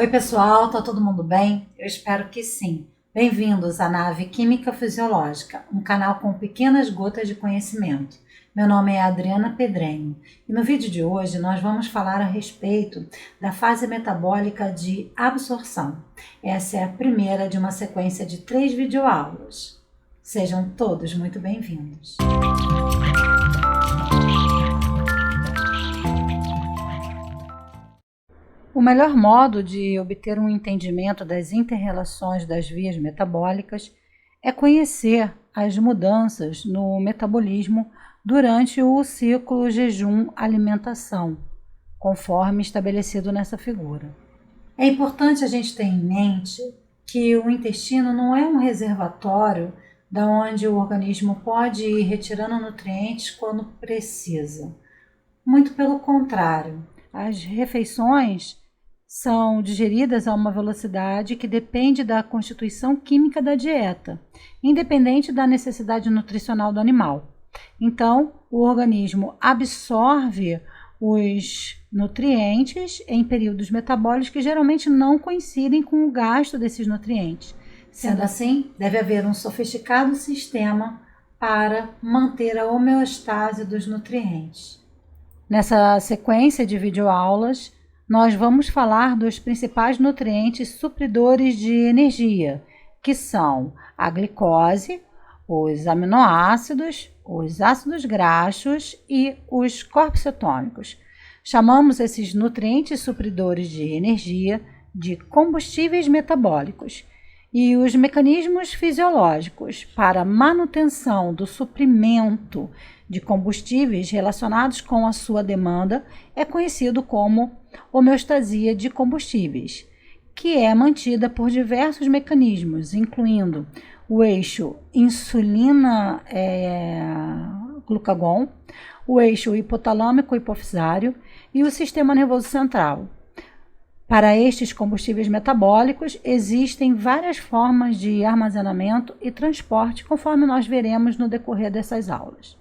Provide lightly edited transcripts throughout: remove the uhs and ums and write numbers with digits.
Oi, pessoal, tá todo mundo bem? Eu espero que sim. Bem-vindos à Nave Química Fisiológica, um canal com pequenas gotas de conhecimento. Meu nome é Adriana Pedrenho e no vídeo de hoje nós vamos falar a respeito da fase metabólica de absorção. Essa é a primeira de uma sequência de 3 videoaulas. Sejam todos muito bem-vindos. O melhor modo de obter um entendimento das inter-relações das vias metabólicas é conhecer as mudanças no metabolismo durante o ciclo jejum-alimentação, conforme estabelecido nessa figura. É importante a gente ter em mente que o intestino não é um reservatório da onde o organismo pode ir retirando nutrientes quando precisa. Muito pelo contrário, as refeições são digeridas a uma velocidade que depende da constituição química da dieta, independente da necessidade nutricional do animal. Então, o organismo absorve os nutrientes em períodos metabólicos que geralmente não coincidem com o gasto desses nutrientes. Sendo assim, deve haver um sofisticado sistema para manter a homeostase dos nutrientes. Nessa sequência de videoaulas, nós vamos falar dos principais nutrientes supridores de energia, que são a glicose, os aminoácidos, os ácidos graxos e os corpos cetônicos. Chamamos esses nutrientes supridores de energia de combustíveis metabólicos. E os mecanismos fisiológicos para manutenção do suprimento de combustíveis relacionados com a sua demanda é conhecido como homeostasia de combustíveis, que é mantida por diversos mecanismos, incluindo o eixo insulina-glucagon, o eixo hipotalâmico-hipofisário e o sistema nervoso central. Para estes combustíveis metabólicos, existem várias formas de armazenamento e transporte, conforme nós veremos no decorrer dessas aulas.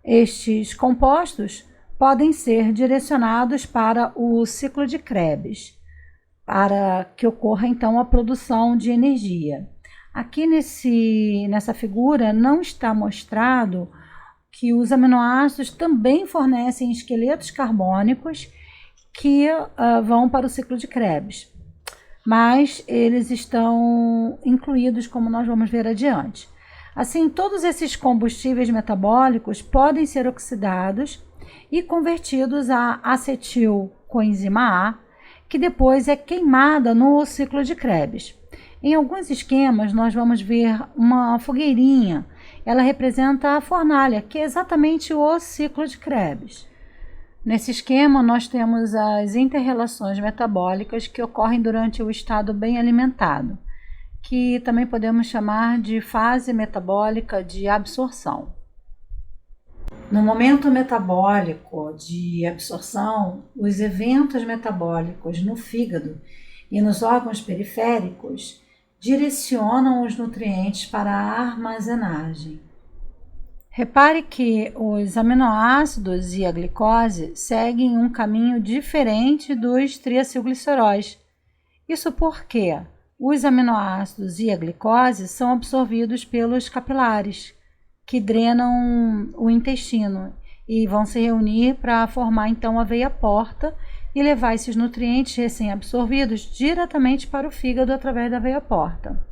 Estes compostos podem ser direcionados para o ciclo de Krebs, para que ocorra então a produção de energia. Aqui nessa figura não está mostrado que os aminoácidos também fornecem esqueletos carbônicos que vão para o ciclo de Krebs, mas eles estão incluídos, como nós vamos ver adiante. Assim, todos esses combustíveis metabólicos podem ser oxidados e convertidos a acetilcoenzima A, que depois é queimada no ciclo de Krebs. Em alguns esquemas, nós vamos ver uma fogueirinha. Ela representa a fornalha, que é exatamente o ciclo de Krebs. Nesse esquema, nós temos as inter-relações metabólicas que ocorrem durante o estado bem alimentado, que também podemos chamar de fase metabólica de absorção. No momento metabólico de absorção, os eventos metabólicos no fígado e nos órgãos periféricos direcionam os nutrientes para a armazenagem. Repare que os aminoácidos e a glicose seguem um caminho diferente dos triacilgliceróis. Isso porque os aminoácidos e a glicose são absorvidos pelos capilares, que drenam o intestino e vão se reunir para formar então a veia porta e levar esses nutrientes recém-absorvidos diretamente para o fígado através da veia porta.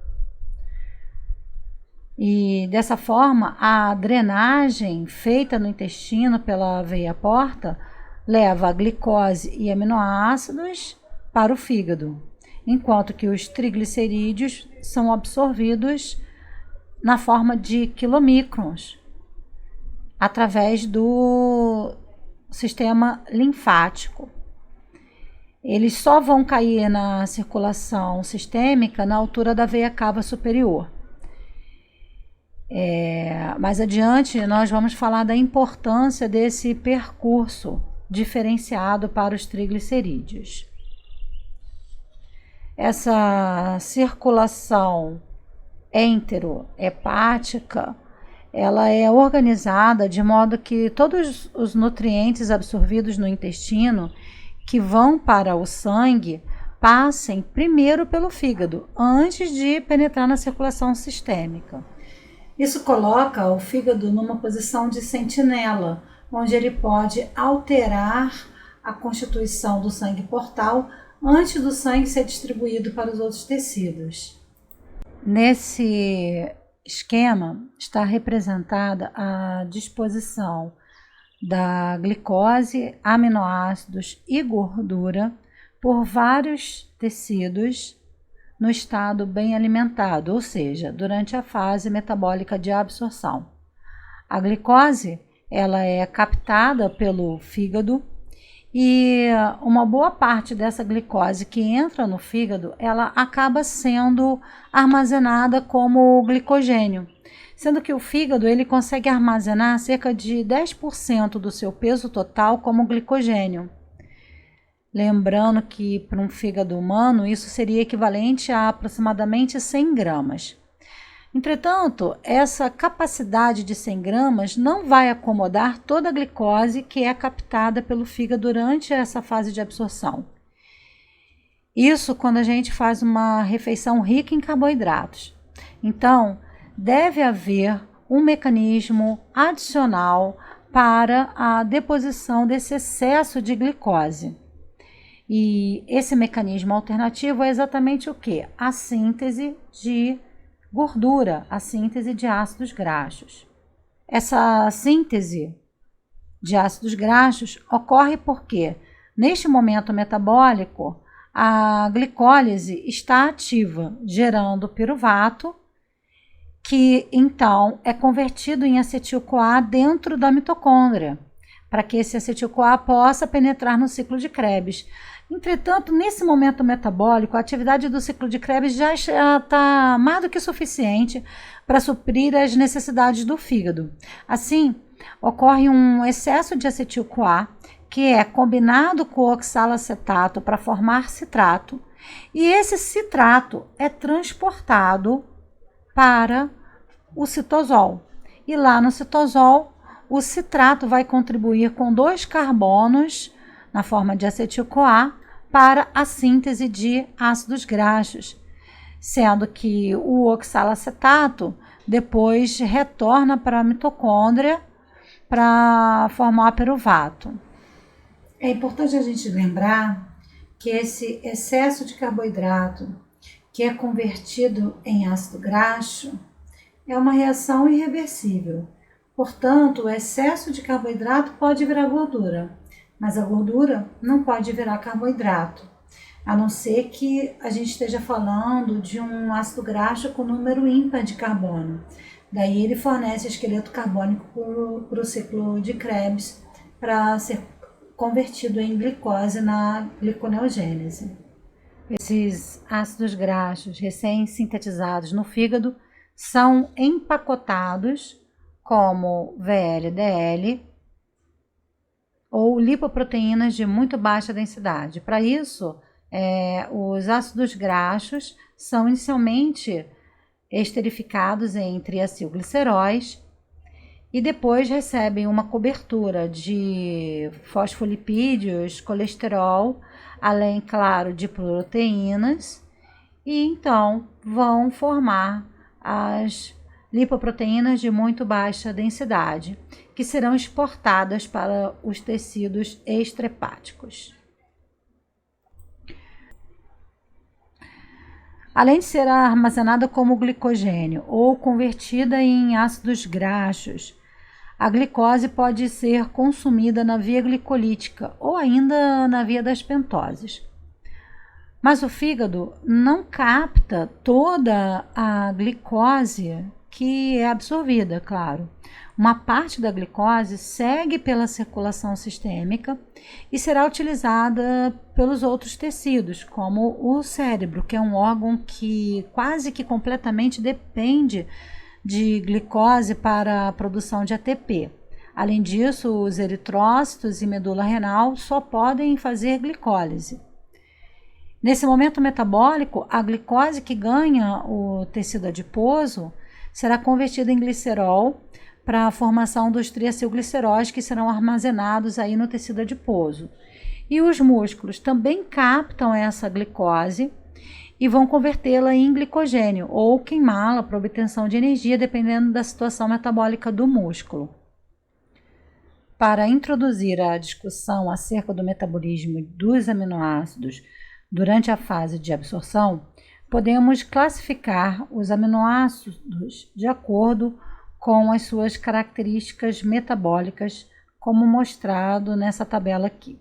E dessa forma, a drenagem feita no intestino pela veia porta leva a glicose e aminoácidos para o fígado, enquanto que os triglicerídeos são absorvidos na forma de quilomicrons, através do sistema linfático. Eles só vão cair na circulação sistêmica na altura da veia cava superior. Mais adiante, nós vamos falar da importância desse percurso diferenciado para os triglicerídeos. Essa circulação enterohepática, ela é organizada de modo que todos os nutrientes absorvidos no intestino que vão para o sangue passem primeiro pelo fígado, antes de penetrar na circulação sistêmica. Isso coloca o fígado numa posição de sentinela, onde ele pode alterar a constituição do sangue portal antes do sangue ser distribuído para os outros tecidos. Nesse esquema está representada a disposição da glicose, aminoácidos e gordura por vários tecidos no estado bem alimentado, ou seja, durante a fase metabólica de absorção. A glicose, ela é captada pelo fígado e uma boa parte dessa glicose que entra no fígado, ela acaba sendo armazenada como glicogênio, sendo que o fígado ele consegue armazenar cerca de 10% do seu peso total como glicogênio. Lembrando que para um fígado humano isso seria equivalente a aproximadamente 100 gramas. Entretanto, essa capacidade de 100 gramas não vai acomodar toda a glicose que é captada pelo fígado durante essa fase de absorção. Isso quando a gente faz uma refeição rica em carboidratos. Então, deve haver um mecanismo adicional para a deposição desse excesso de glicose. E esse mecanismo alternativo é exatamente o quê? A síntese de gordura, a síntese de ácidos graxos. Essa síntese de ácidos graxos ocorre porque, neste momento metabólico, a glicólise está ativa, gerando piruvato, que então é convertido em acetil-CoA dentro da mitocôndria, para que esse acetil-CoA possa penetrar no ciclo de Krebs. Entretanto, nesse momento metabólico, a atividade do ciclo de Krebs já está mais do que suficiente para suprir as necessidades do fígado. Assim, ocorre um excesso de acetil-CoA, que é combinado com o oxalacetato para formar citrato, e esse citrato é transportado para o citosol. E lá no citosol, o citrato vai contribuir com 2 carbonos na forma de acetil-CoA para a síntese de ácidos graxos, sendo que o oxalacetato depois retorna para a mitocôndria para formar piruvato. É importante a gente lembrar que esse excesso de carboidrato que é convertido em ácido graxo é uma reação irreversível. Portanto, o excesso de carboidrato pode virar gordura, mas a gordura não pode virar carboidrato, a não ser que a gente esteja falando de um ácido graxo com número ímpar de carbono. Daí ele fornece esqueleto carbônico para o ciclo de Krebs para ser convertido em glicose na gliconeogênese. Esses ácidos graxos recém-sintetizados no fígado são empacotados como VLDL ou lipoproteínas de muito baixa densidade. Para isso, os ácidos graxos são inicialmente esterificados em triacilgliceróis e depois recebem uma cobertura de fosfolipídios, colesterol, além, claro, de proteínas, e então vão formar as lipoproteínas de muito baixa densidade, que serão exportadas para os tecidos extrahepáticos. Além de ser armazenada como glicogênio ou convertida em ácidos graxos, a glicose pode ser consumida na via glicolítica ou ainda na via das pentoses. Mas o fígado não capta toda a glicose que é absorvida, claro. Uma parte da glicose segue pela circulação sistêmica e será utilizada pelos outros tecidos, como o cérebro, que é um órgão que quase que completamente depende de glicose para a produção de ATP. Além disso, os eritrócitos e medula renal só podem fazer glicólise. Nesse momento metabólico, a glicose que ganha o tecido adiposo será convertida em glicerol para a formação dos triacilgliceróis que serão armazenados aí no tecido adiposo. E os músculos também captam essa glicose e vão convertê-la em glicogênio ou queimá-la para obtenção de energia, dependendo da situação metabólica do músculo. Para introduzir a discussão acerca do metabolismo dos aminoácidos durante a fase de absorção, podemos classificar os aminoácidos de acordo com as suas características metabólicas, como mostrado nessa tabela aqui.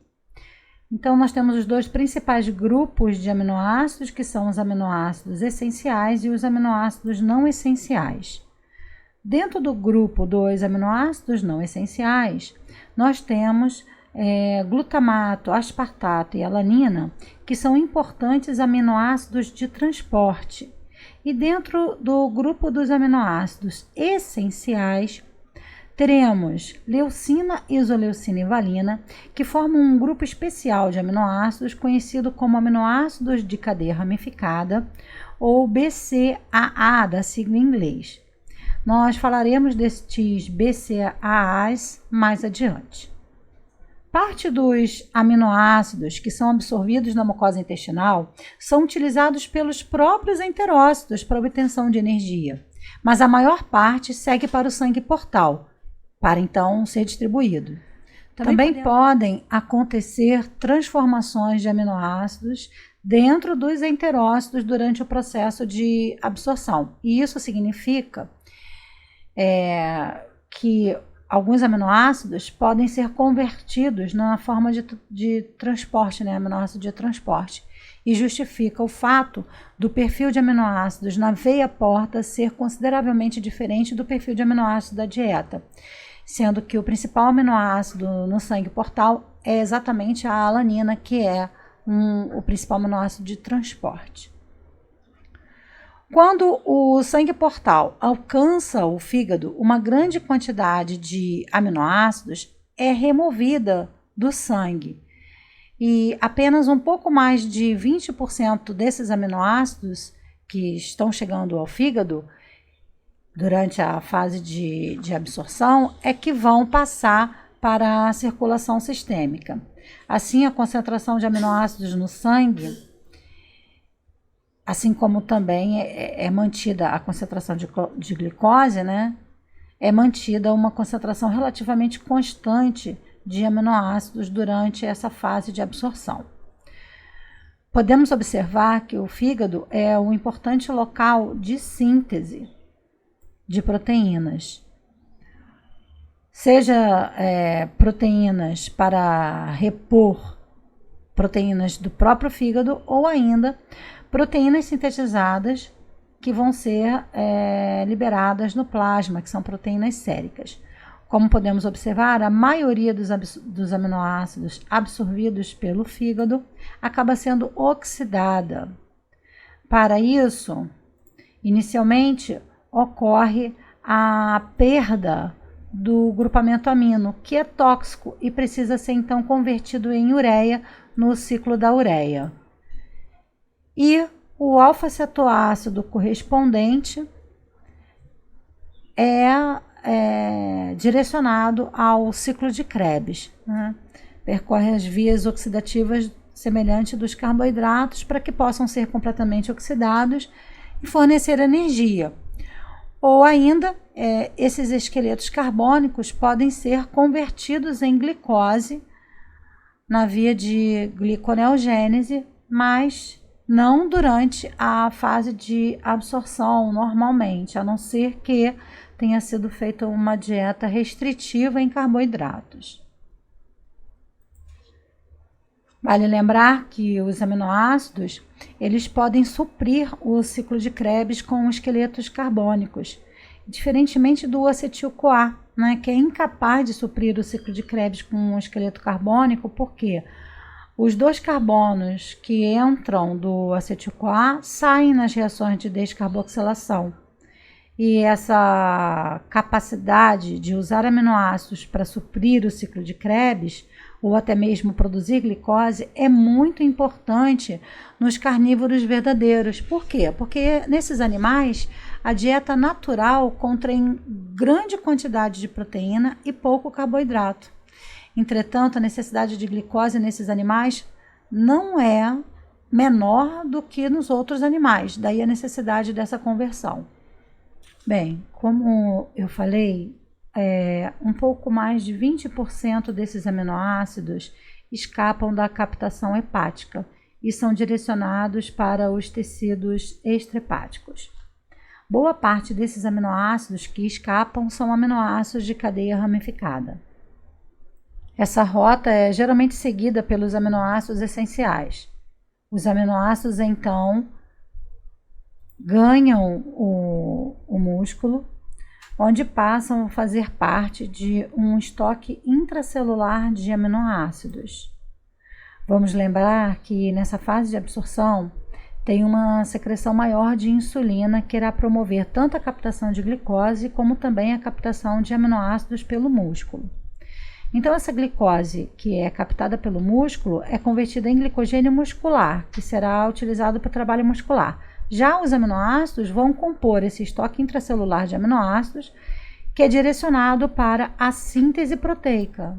Então, nós temos os dois principais grupos de aminoácidos, que são os aminoácidos essenciais e os aminoácidos não essenciais. Dentro do grupo dos aminoácidos não essenciais, nós temos glutamato, aspartato e alanina, que são importantes aminoácidos de transporte. E dentro do grupo dos aminoácidos essenciais, teremos leucina, isoleucina e valina, que formam um grupo especial de aminoácidos conhecido como aminoácidos de cadeia ramificada, ou BCAA, da sigla em inglês. Nós falaremos destes BCAAs mais adiante. Parte dos aminoácidos que são absorvidos na mucosa intestinal são utilizados pelos próprios enterócitos para obtenção de energia, mas a maior parte segue para o sangue portal, para então ser distribuído. Também podem acontecer transformações de aminoácidos dentro dos enterócitos durante o processo de absorção. E isso significa que alguns aminoácidos podem ser convertidos na forma de transporte, aminoácido de transporte, e justifica o fato do perfil de aminoácidos na veia porta ser consideravelmente diferente do perfil de aminoácido da dieta, sendo que o principal aminoácido no sangue portal é exatamente a alanina, que é o principal aminoácido de transporte. Quando o sangue portal alcança o fígado, uma grande quantidade de aminoácidos é removida do sangue e apenas um pouco mais de 20% desses aminoácidos que estão chegando ao fígado durante a fase de absorção é que vão passar para a circulação sistêmica. Assim, a concentração de aminoácidos no sangue, assim como também é mantida a concentração de glicose, é mantida uma concentração relativamente constante de aminoácidos durante essa fase de absorção. Podemos observar que o fígado é um importante local de síntese de proteínas, seja proteínas para repor proteínas do próprio fígado ou ainda proteínas sintetizadas que vão ser liberadas no plasma, que são proteínas séricas. Como podemos observar, a maioria dos aminoácidos absorvidos pelo fígado acaba sendo oxidada. Para isso, inicialmente, ocorre a perda do grupamento amino, que é tóxico e precisa ser então convertido em ureia no ciclo da ureia. E o alfa-cetoácido correspondente é direcionado ao ciclo de Krebs, percorre as vias oxidativas semelhantes dos carboidratos para que possam ser completamente oxidados e fornecer energia. Ou ainda, esses esqueletos carbônicos podem ser convertidos em glicose na via de gliconeogênese, mas não durante a fase de absorção normalmente, a não ser que tenha sido feita uma dieta restritiva em carboidratos. Vale lembrar que os aminoácidos, eles podem suprir o ciclo de Krebs com esqueletos carbônicos, diferentemente do acetil-CoA, que é incapaz de suprir o ciclo de Krebs com um esqueleto carbônico, porque os dois carbonos que entram do acetil-CoA saem nas reações de descarboxilação. E essa capacidade de usar aminoácidos para suprir o ciclo de Krebs, ou até mesmo produzir glicose, é muito importante nos carnívoros verdadeiros. Por quê? Porque nesses animais, a dieta natural contém grande quantidade de proteína e pouco carboidrato. Entretanto, a necessidade de glicose nesses animais não é menor do que nos outros animais, daí a necessidade dessa conversão. Bem, como eu falei, um pouco mais de 20% desses aminoácidos escapam da captação hepática e são direcionados para os tecidos extrahepáticos. Boa parte desses aminoácidos que escapam são aminoácidos de cadeia ramificada. Essa rota é geralmente seguida pelos aminoácidos essenciais. Os aminoácidos, então, ganham o músculo, onde passam a fazer parte de um estoque intracelular de aminoácidos. Vamos lembrar que nessa fase de absorção tem uma secreção maior de insulina que irá promover tanto a captação de glicose como também a captação de aminoácidos pelo músculo. Então, essa glicose que é captada pelo músculo é convertida em glicogênio muscular, que será utilizado para o trabalho muscular. Já os aminoácidos vão compor esse estoque intracelular de aminoácidos, que é direcionado para a síntese proteica.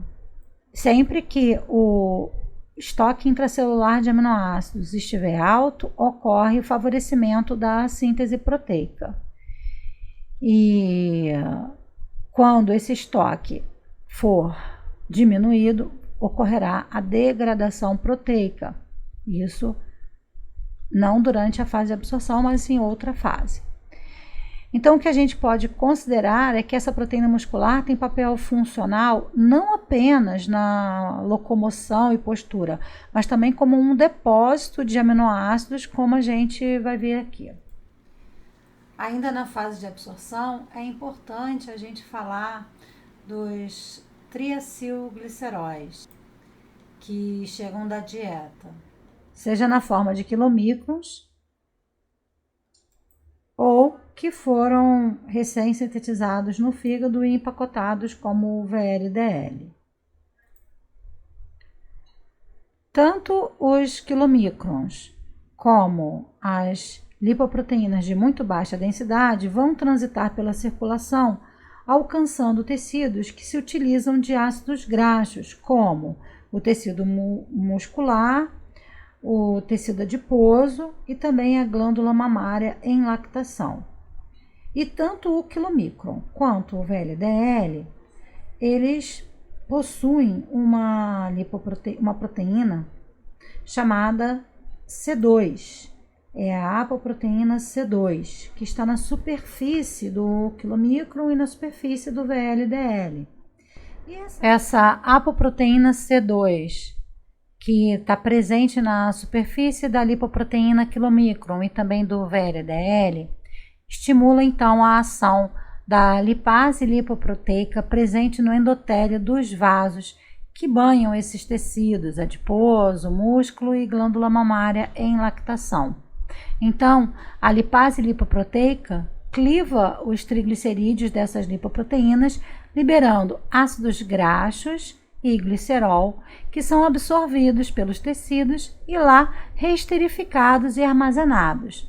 Sempre que o estoque intracelular de aminoácidos estiver alto, ocorre o favorecimento da síntese proteica. E quando esse estoque for diminuído, ocorrerá a degradação proteica. Isso não durante a fase de absorção, mas em outra fase. Então, o que a gente pode considerar é que essa proteína muscular tem papel funcional não apenas na locomoção e postura, mas também como um depósito de aminoácidos, como a gente vai ver aqui. Ainda na fase de absorção, é importante a gente falar dos triacilgliceróis que chegam da dieta, seja na forma de quilomicrons ou que foram recém-sintetizados no fígado e empacotados como o VLDL. Tanto os quilomicrons como as lipoproteínas de muito baixa densidade vão transitar pela circulação, alcançando tecidos que se utilizam de ácidos graxos, como o tecido muscular, o tecido adiposo e também a glândula mamária em lactação. E tanto o quilomicron quanto o VLDL, eles possuem uma proteína chamada C2, é a apoproteína C2, que está na superfície do quilomicron e na superfície do VLDL. E essa apoproteína C2, que está presente na superfície da lipoproteína quilomicron e também do VLDL, estimula então a ação da lipase lipoproteica presente no endotélio dos vasos que banham esses tecidos, adiposo, músculo e glândula mamária em lactação. Então, a lipase lipoproteica cliva os triglicerídeos dessas lipoproteínas, liberando ácidos graxos e glicerol, que são absorvidos pelos tecidos e lá reesterificados e armazenados.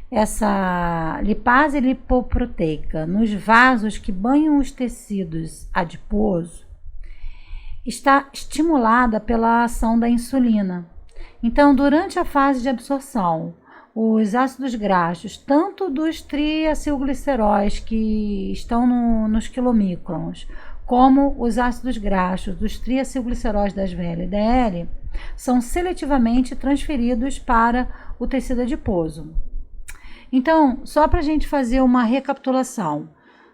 Essa lipase lipoproteica nos vasos que banham os tecidos adiposos está estimulada pela ação da insulina. Então, durante a fase de absorção, os ácidos graxos, tanto dos triacilgliceróis que estão nos quilomicrons, como os ácidos graxos dos triacilgliceróis das VLDL, são seletivamente transferidos para o tecido adiposo. Então, só para a gente fazer uma recapitulação,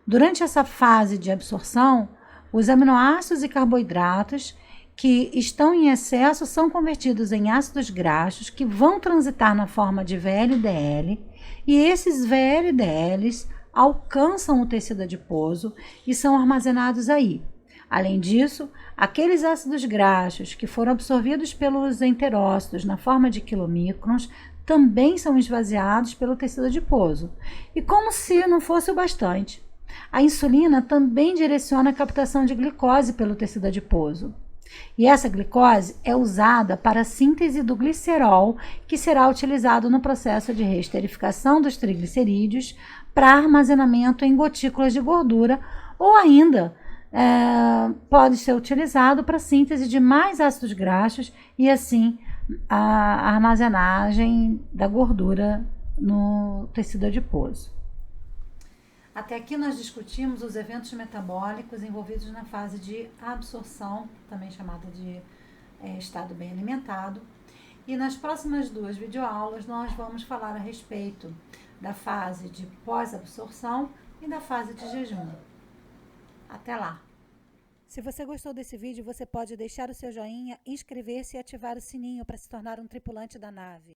durante essa fase de absorção, os aminoácidos e carboidratos que estão em excesso são convertidos em ácidos graxos que vão transitar na forma de VLDL, e esses VLDLs alcançam o tecido adiposo e são armazenados aí. Além disso, aqueles ácidos graxos que foram absorvidos pelos enterócitos na forma de quilomicrons também são esvaziados pelo tecido adiposo. E como se não fosse o bastante, a insulina também direciona a captação de glicose pelo tecido adiposo. E essa glicose é usada para a síntese do glicerol, que será utilizado no processo de reesterificação dos triglicerídeos para armazenamento em gotículas de gordura ou ainda pode ser utilizado para síntese de mais ácidos graxos e assim a armazenagem da gordura no tecido adiposo. Até aqui nós discutimos os eventos metabólicos envolvidos na fase de absorção, também chamada de estado bem alimentado. E nas próximas 2 videoaulas nós vamos falar a respeito da fase de pós-absorção e da fase de jejum. Até lá! Se você gostou desse vídeo, você pode deixar o seu joinha, inscrever-se e ativar o sininho para se tornar um tripulante da nave.